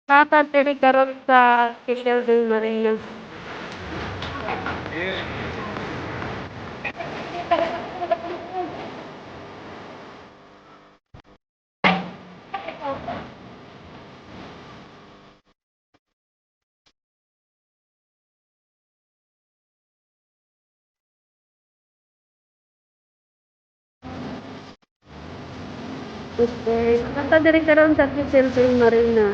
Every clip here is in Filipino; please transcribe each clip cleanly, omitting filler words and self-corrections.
Nakakatinig ka ron sa Kishel del Marino. Okay. Nakakatinig ka ron sa Kishel del Marino.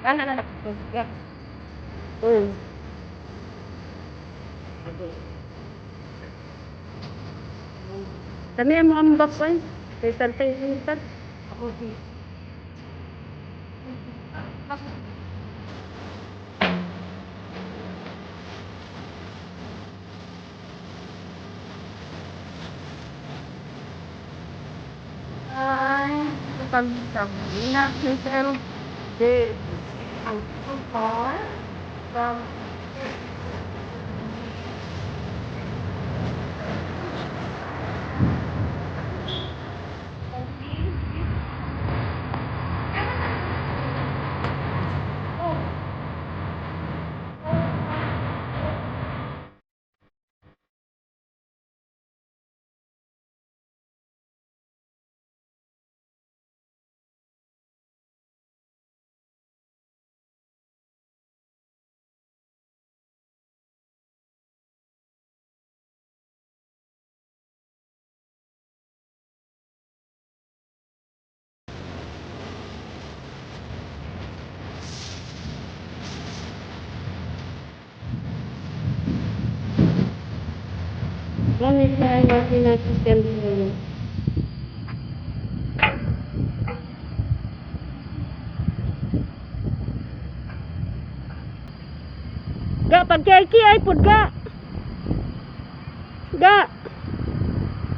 Ano na nakapagka? Dami ang mga mbakwan. Kay Tantay Hintan. Ako di. Ay, sabi na, Michelle. De, ang kupal. Lamig na yung mga pinag-system nyo. Ga, pagkiaki ay pud ga. Ga.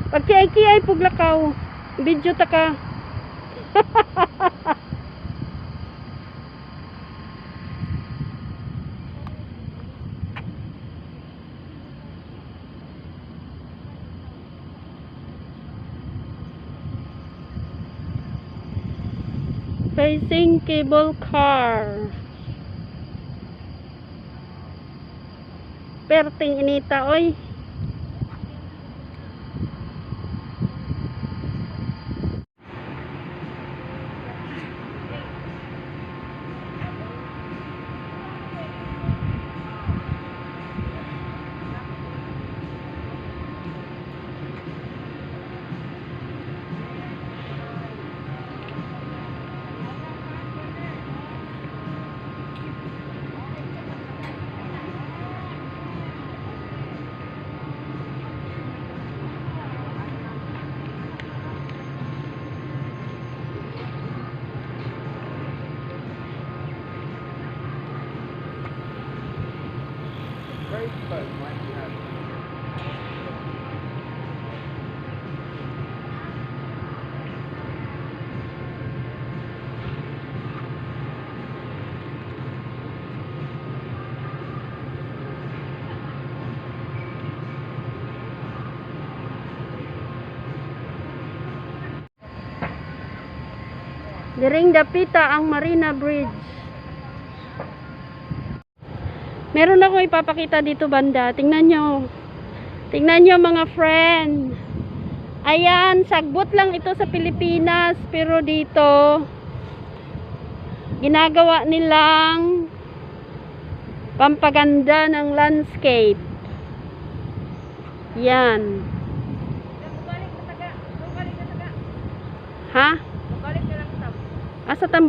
Pagkiaki ay pud lakaw. Video ta ka. Facing cable car. Perting inita oy. Diring dapita ang Marina Bridge. Meron ako ipapakita dito banda. Tingnan nyo. Tingnan nyo mga friend. Ayan, sagbot lang ito sa Pilipinas. Pero dito, ginagawa nilang pampaganda ng landscape. Yan. Ha? Asa tambal?